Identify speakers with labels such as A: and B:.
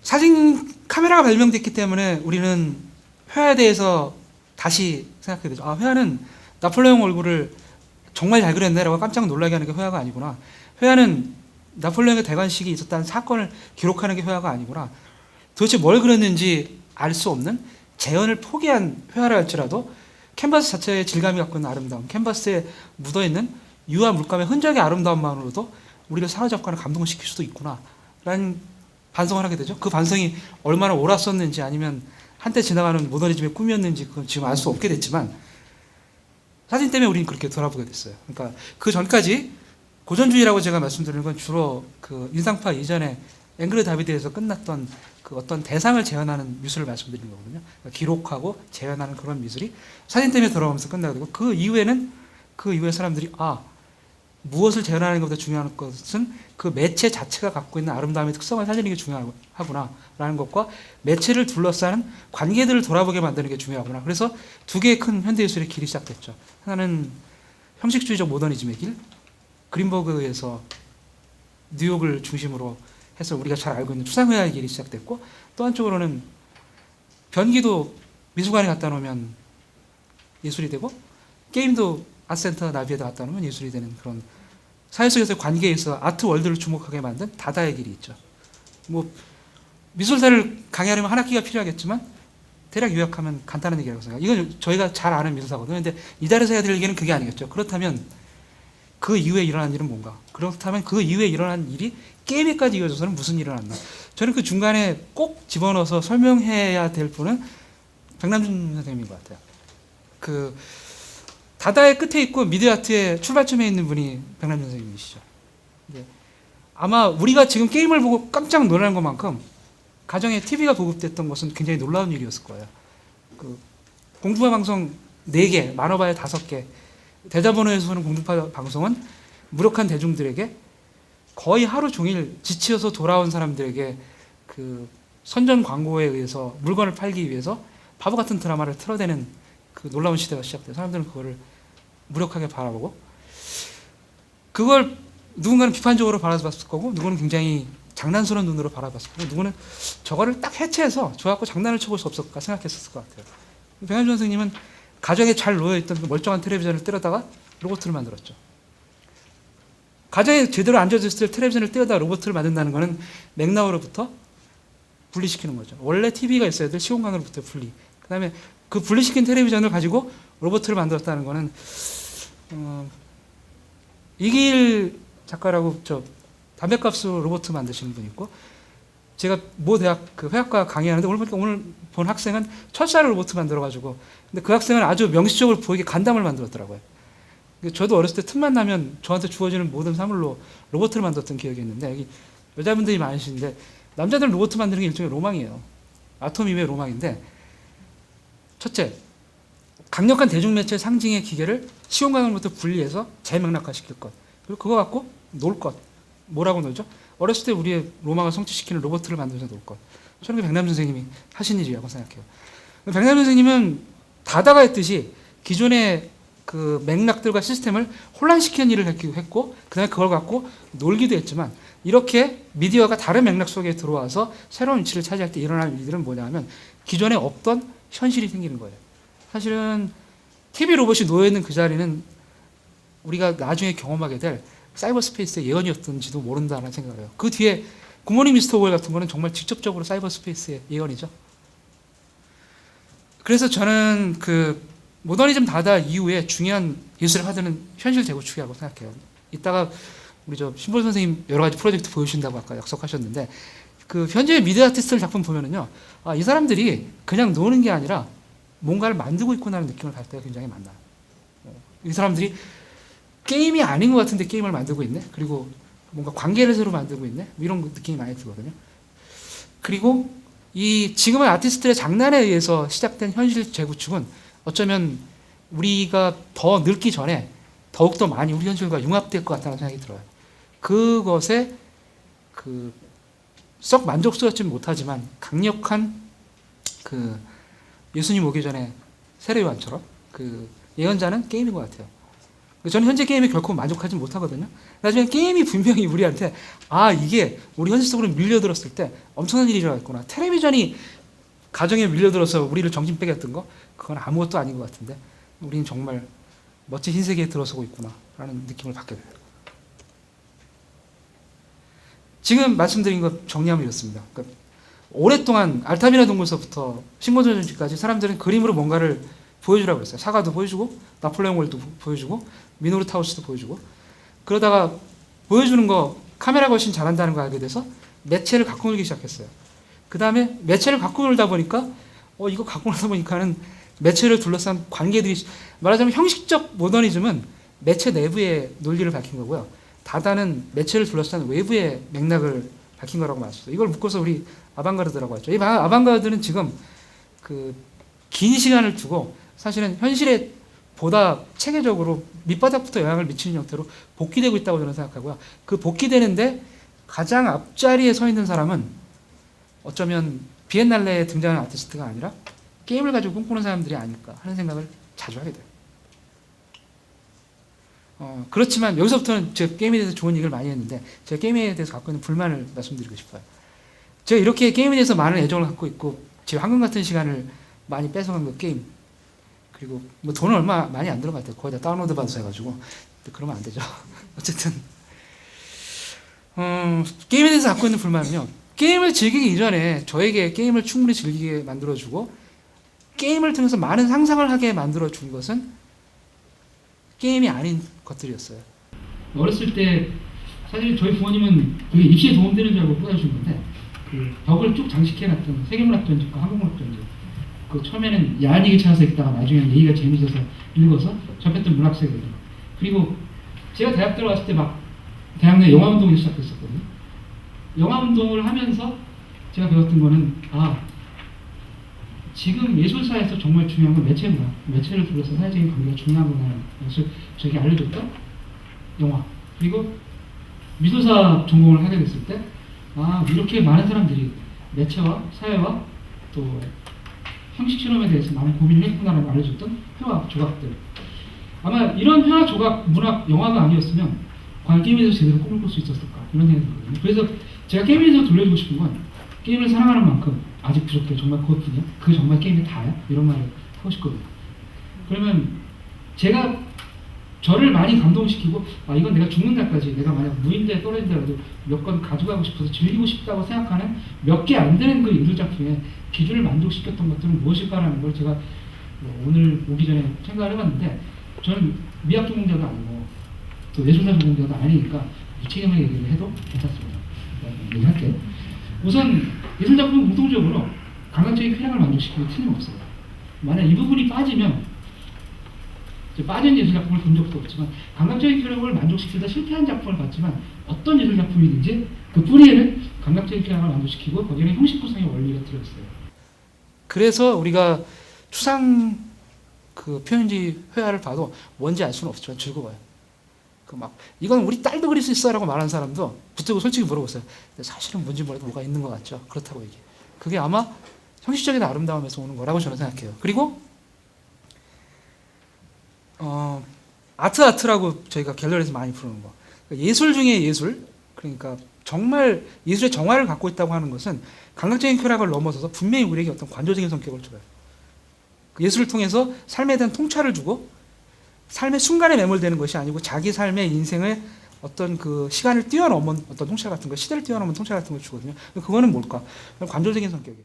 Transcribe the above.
A: 사진 카메라가 발명됐기 때문에 우리는 회화에 대해서 다시 생각하게 되죠. 아, 회화는 나폴레옹 얼굴을 정말 잘 그렸네라고 깜짝 놀라게 하는 게 회화가 아니구나. 회화는 나폴레옹의 대관식이 있었다는 사건을 기록하는 게 회화가 아니구나. 도대체 뭘 그렸는지 알 수 없는 재현을 포기한 회화를 할지라도 캔버스 자체의 질감이 갖고 있는 아름다움, 캔버스에 묻어있는 유화 물감의 흔적의 아름다움만으로도 우리를 사로잡고 하는 감동을 시킬 수도 있구나 라는 반성을 하게 되죠. 그 반성이 얼마나 옳았었는지 아니면 한때 지나가는 모더니즘의 꿈이었는지 그건 지금 알 수 없게 됐지만 사진 때문에 우리는 그렇게 돌아보게 됐어요. 그러니까 그 전까지 고전주의라고 제가 말씀드리는 건 주로 그 인상파 이전에 앵그르 다비드에서 끝났던 그 어떤 대상을 재현하는 미술을 말씀드리는 거거든요. 그러니까 기록하고 재현하는 그런 미술이 사진 때문에 돌아오면서 끝나게 되고 그 이후에는 그 이후에 사람들이 무엇을 재현하는 것보다 중요한 것은 그 매체 자체가 갖고 있는 아름다움의 특성을 살리는 게 중요하구나 라는 것과 매체를 둘러싸는 관계들을 돌아보게 만드는 게 중요하구나. 그래서 두 개의 큰 현대예술의 길이 시작됐죠. 하나는 형식주의적 모더니즘의 길, 그린버그에서 뉴욕을 중심으로 해서 우리가 잘 알고 있는 추상회화의 길이 시작됐고, 또 한쪽으로는 변기도 미술관에 갖다 놓으면 예술이 되고 게임도 아트센터 나비에다 갖다 놓으면 예술이 되는 그런 사회 속에서의 관계에 있어 아트 월드를 주목하게 만든 다다의 길이 있죠. 뭐 미술사를 강의하려면 한 학기가 필요하겠지만 대략 요약하면 간단한 얘기라고 생각해요. 이건 저희가 잘 아는 미술사거든요. 근데 이 자리에서 해야 될 얘기는 그게 아니겠죠. 그렇다면 그 이후에 일어난 일은 뭔가? 그렇다면 그 이후에 일어난 일이 게임에까지 이어져서는 무슨 일이 일어났나? 저는 그 중간에 꼭 집어넣어서 설명해야 될 분은 백남준 선생님인 것 같아요. 그 다다의 끝에 있고 미디어아트의 출발점에 있는 분이 백남준 선생님이시죠. 네. 아마 우리가 지금 게임을 보고 깜짝 놀라는 것만큼 가정에 TV가 보급됐던 것은 굉장히 놀라운 일이었을 거예요. 그 공중파 방송 4개, 많아봐야 5개, 대자본호에서 보는 공중파 방송은 무력한 대중들에게 거의 하루 종일 지치어서 돌아온 사람들에게 그 선전 광고에 의해서 물건을 팔기 위해서 바보 같은 드라마를 틀어대는 그 놀라운 시대가 시작돼요. 사람들은 그거를 무력하게 바라보고 그걸 누군가는 비판적으로 바라봤을 거고 누구는 굉장히 장난스러운 눈으로 바라봤을 거고 누구는 저거를 딱 해체해서 저하고 장난을 쳐볼 수 없을까 생각했었을 것 같아요. 백남준 선생님은 가정에 잘 놓여있던 그 멀쩡한 텔레비전을 떼려다가 로봇을 만들었죠. 가정에 제대로 앉아있을 때 텔레비전을 떼어다 로봇을 만든다는 것은 맥락으로부터 분리시키는 거죠. 원래 TV가 있어야 될 시공간으로부터 분리. 그 다음에 그 분리시킨 텔레비전을 가지고 로봇을 만들었다는 것은 이길 작가라고 담배값으로 로봇 만드시는 분이 있고 제가 모 대학 그 회화과 강의하는데 오늘 본 학생은 철사를 로봇 만들어가지고 근데 그 학생은 아주 명시적으로 보이게 간담을 만들었더라고요. 저도 어렸을 때 틈만 나면 저한테 주어지는 모든 사물로 로봇을 만들었던 기억이 있는데 여기 여자분들이 많으신데 남자들은 로봇 만드는 게 일종의 로망이에요. 아톰 이외의 로망인데 첫째, 강력한 대중매체 상징의 기계를 시공간으로부터 분리해서 재맥락화시킬 것. 그리고 그거 갖고 놀 것. 뭐라고 놀죠? 어렸을 때 우리의 로망을 성취시키는 로봇을 만들어서 놀 것. 저는 그 백남준 선생님이 하신 일이라고 생각해요. 백남준 선생님은 다다가 했듯이 기존의 그 맥락들과 시스템을 혼란시키는 일을 했고 그 다음에 그걸 갖고 놀기도 했지만 이렇게 미디어가 다른 맥락 속에 들어와서 새로운 위치를 차지할 때 일어나는 일들은 뭐냐 하면 기존에 없던 현실이 생기는 거예요. 사실은 TV 로봇이 놓여있는 그 자리는 우리가 나중에 경험하게 될 사이버 스페이스의 예언이었던지도 모른다는 생각을 해요. 그 뒤에 굿모닝 미스터 월 같은 거는 정말 직접적으로 사이버 스페이스의 예언이죠. 그래서 저는 그 모더니즘 다다 이후에 중요한 예술의 화두는 현실 재구축이라고 생각해요. 이따가 우리 신볼 선생님 여러 가지 프로젝트 보여주신다고 아까 약속하셨는데 그 현재의 미디어 아티스트들 작품 보면은요, 이 사람들이 그냥 노는 게 아니라 뭔가를 만들고 있구나라는 느낌을 받을 때가 굉장히 많아요. 이 사람들이 게임이 아닌 것 같은데 게임을 만들고 있네. 그리고 뭔가 관계를 새로 만들고 있네. 이런 느낌이 많이 들거든요. 그리고 이 지금의 아티스트들의 장난에 의해서 시작된 현실 재구축은 어쩌면 우리가 더 늙기 전에 더욱더 많이 우리 현실과 융합될 것 같다는 생각이 들어요. 그것에 썩 만족스럽지 못하지만 강력한 그 예수님 오기 전에 세례요한처럼 그 예언자는 게임인 것 같아요. 저는 현재 게임에 결코 만족하지 못하거든요. 나중에 게임이 분명히 우리한테 이게 우리 현실적으로 밀려들었을 때 엄청난 일이 일어났구나. 텔레비전이 가정에 밀려들어서 우리를 정신 빼겼던 거 그건 아무것도 아닌 것 같은데 우리는 정말 멋진 흰세계에 들어서고 있구나 라는 느낌을 받게 돼요. 지금 말씀드린 것 정리하면 이렇습니다. 그러니까 오랫동안 알타미라 동굴서부터 신고전지까지 사람들은 그림으로 뭔가를 보여주라고 했어요. 사과도 보여주고 나폴레옹 월도 보여주고 미노르 타우스도 보여주고 그러다가 보여주는 거 카메라가 훨씬 잘한다는 걸 알게 돼서 매체를 갖고 놀기 시작했어요. 그 다음에 매체를 갖고 놀다 보니까 이거 갖고 놀다 보니까는 매체를 둘러싼 관계들이 말하자면 형식적 모더니즘은 매체 내부의 논리를 밝힌 거고요. 다다는 매체를 둘러싼 외부의 맥락을 밝힌 거라고 말했어요. 이걸 묶어서 우리 아방가르드라고 하죠. 이 아방가르드는 지금 그 긴 시간을 두고 사실은 현실에 보다 체계적으로 밑바닥부터 영향을 미치는 형태로 복귀되고 있다고 저는 생각하고요. 그 복귀되는데 가장 앞자리에 서 있는 사람은 어쩌면 비엔날레에 등장하는 아티스트가 아니라 게임을 가지고 꿈꾸는 사람들이 아닐까 하는 생각을 자주 하게 돼요. 그렇지만 여기서부터는 제가 게임에 대해서 좋은 얘기를 많이 했는데 제가 게임에 대해서 갖고 있는 불만을 말씀드리고 싶어요. 제가 이렇게 게임에 대해서 많은 애정을 갖고 있고 제 황금 같은 시간을 많이 뺏어간 그 게임 그리고 뭐 돈은 얼마 많이 안 들은 것 같아요. 거의 다 다운로드 받아서 해가지고 그러면 안 되죠. 어쨌든 게임에 대해서 갖고 있는 불만은요. 게임을 즐기기 이전에 저에게 게임을 충분히 즐기게 만들어주고 게임을 통해서 많은 상상을 하게 만들어준 것은 게임이 아닌 것들이었어요. 어렸을 때 사실 저희 부모님은 그게 입시에 도움되는 줄 알고 꽂아준 건데 그 벽을 쭉 장식해놨던 세계문학 전집과 한국문학 전집 그 처음에는 야한 얘기 찾아서 읽다가 나중에는 얘기가 재밌어서 읽어서 접했던 문학세계들 그리고 제가 대학 들어갔을 때 막 대학 내 영화운동을 시작했었거든요. 영화운동을 하면서 제가 배웠던 거는 지금 예술사에서 정말 중요한 건 매체구나. 매체를 둘러서 사회적인 관계가 중요하구나라는 것을 저에게 알려줬던 영화. 그리고 미술사 전공을 하게 됐을 때 이렇게 많은 사람들이 매체와 사회와 또 형식 실험에 대해서 많은 고민을 했구나라는 걸 알려줬던 회화 조각들. 아마 이런 회화 조각 문학 영화가 아니었으면 과연 게임에 대해서 제대로 꿈을 꿀 수 있었을까 이런 생각이 들거든요. 그래서 제가 게임에 대해서 돌려주고 싶은 건 게임을 사랑하는 만큼 아직 부족해. 정말 그것뿐이야? 그게 정말 게임이 다야? 이런 말을 하고 싶거든요. 그러면 제가 저를 많이 감동시키고 이건 내가 죽는 날까지 내가 만약 무인대에 떨어진다라도 몇 건 가져가고 싶어서 즐기고 싶다고 생각하는 몇 개 안 되는 그 예술 작품에 기준을 만족시켰던 것들은 무엇일까라는 걸 제가 오늘 오기 전에 생각을 해봤는데 저는 미학 전공자도 아니고 또 예술사 전공자도 아니니까 무책임하게 얘기를 해도 괜찮습니다. 얘기할게요. 우선 예술작품은 공통적으로 감각적인 쾌락을 만족시키기 틀림없어요. 만약 이 부분이 빠지면 빠진 예술작품을 본 적도 없지만 감각적인 쾌락을 만족시키다 실패한 작품을 봤지만 어떤 예술작품이든지 그 뿌리에는 감각적인 쾌락을 만족시키고 거기에는 형식 구성의 원리가 들어있어요. 그래서 우리가 추상 그 표현지 회화를 봐도 뭔지 알 수는 없지만 즐거워요. 이건 우리 딸도 그릴 수 있어라고 말하는 사람도 붙들고 솔직히 물어보세요. 근데 사실은 뭔지 몰라도 뭐가 있는 것 같죠. 그렇다고 얘기해. 그게 아마 형식적인 아름다움에서 오는 거라고 저는 생각해요. 그리고 아트라고 저희가 갤러리에서 많이 부르는 거. 예술 중에 예술. 그러니까 정말 예술의 정화를 갖고 있다고 하는 것은 감각적인 쾌락을 넘어서서 분명히 우리에게 어떤 관조적인 성격을 줘요. 예술을 통해서 삶에 대한 통찰을 주고 삶의 순간에 매몰되는 것이 아니고 자기 삶의 인생의 어떤 그 시간을 뛰어넘은 어떤 통찰 같은 거, 시대를 뛰어넘은 통찰 같은 걸 주거든요. 그거는 뭘까? 관조적인 성격이에요.